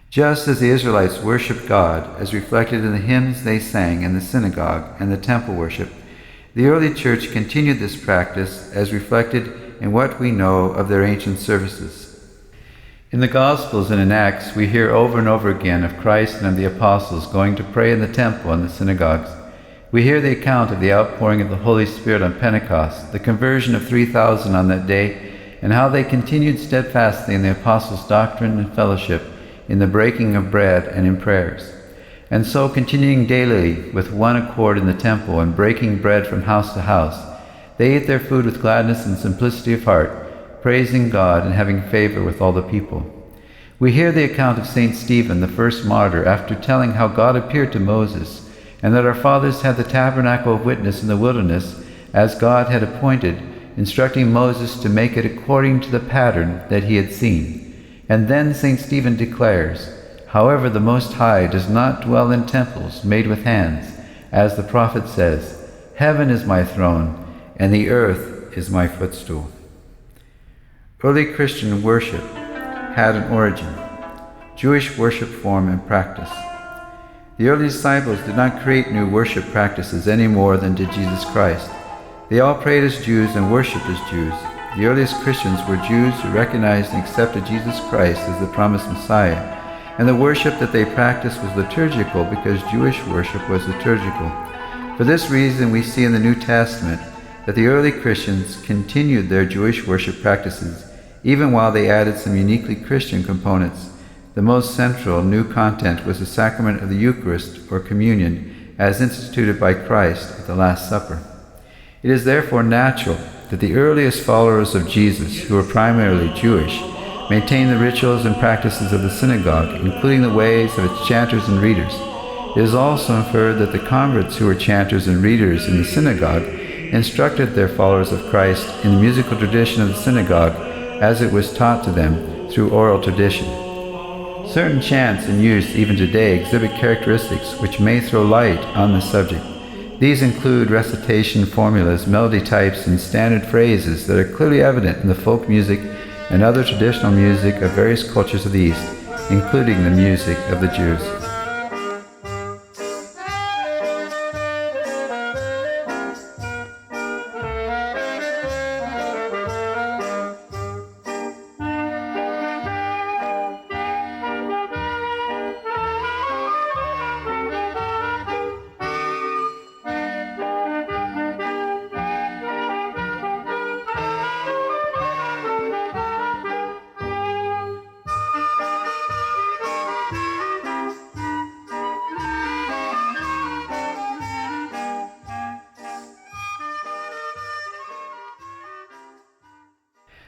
Just as the Israelites worshiped God, as reflected in the hymns they sang in the synagogue and the temple worship, the early church continued this practice as reflected in what we know of their ancient services. In the Gospels and in Acts, we hear over and over again of Christ and of the apostles going to pray in the temple and the synagogues. We hear the account of the outpouring of the Holy Spirit on Pentecost, the conversion of 3,000 on that day, and how they continued steadfastly in the apostles' doctrine and fellowship, in the breaking of bread and in prayers. And so continuing daily with one accord in the temple and breaking bread from house to house, they ate their food with gladness and simplicity of heart, praising God and having favor with all the people. We hear the account of St. Stephen, the first martyr, after telling how God appeared to Moses, and that our fathers had the tabernacle of witness in the wilderness, as God had appointed, instructing Moses to make it according to the pattern that he had seen. And then St. Stephen declares, "However, the Most High does not dwell in temples made with hands, as the prophet says, 'Heaven is my throne, and the earth is my footstool.'" Early Christian worship had an origin, Jewish worship form and practice. The early disciples did not create new worship practices any more than did Jesus Christ. They all prayed as Jews and worshipped as Jews. The earliest Christians were Jews who recognized and accepted Jesus Christ as the promised Messiah, and the worship that they practiced was liturgical because Jewish worship was liturgical. For this reason, we see in the New Testament that the early Christians continued their Jewish worship practices, even while they added some uniquely Christian components. The most central new content was the sacrament of the Eucharist, or communion, as instituted by Christ at the Last Supper. It is therefore natural that the earliest followers of Jesus, who were primarily Jewish, maintained the rituals and practices of the synagogue, including the ways of its chanters and readers. It is also inferred that the converts who were chanters and readers in the synagogue instructed their followers of Christ in the musical tradition of the synagogue as it was taught to them through oral tradition. Certain chants in use even today exhibit characteristics which may throw light on this subject. These include recitation formulas, melody types, and standard phrases that are clearly evident in the folk music and other traditional music of various cultures of the East, including the music of the Jews.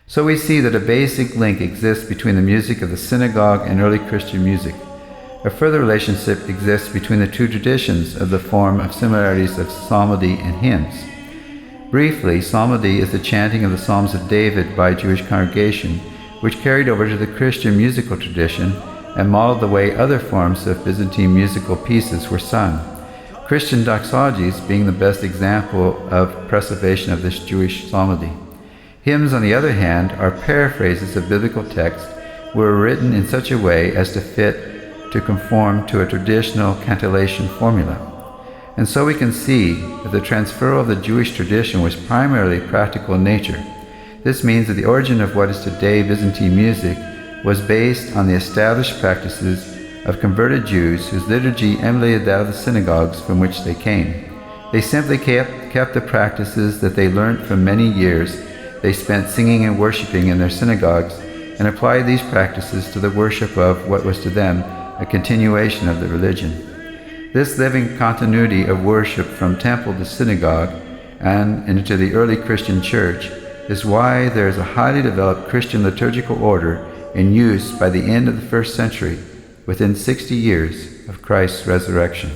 So we see that a basic link exists between the music of the synagogue and early Christian music. A further relationship exists between the two traditions of the form of similarities of psalmody and hymns. Briefly, psalmody is the chanting of the Psalms of David by a Jewish congregation, which carried over to the Christian musical tradition and modeled the way other forms of Byzantine musical pieces were sung. Christian doxologies being the best example of preservation of this Jewish psalmody. Hymns, on the other hand, are paraphrases of biblical texts were written in such a way as to conform to a traditional cantillation formula. And so we can see that the transfer of the Jewish tradition was primarily practical in nature. This means that the origin of what is today Byzantine music was based on the established practices of converted Jews whose liturgy emulated that of the synagogues from which they came. They simply kept the practices that they learned from many years they spent singing and worshiping in their synagogues, and applied these practices to the worship of what was to them a continuation of the religion. This living continuity of worship from temple to synagogue and into the early Christian church is why there is a highly developed Christian liturgical order in use by the end of the 1st century, within 60 years of Christ's resurrection.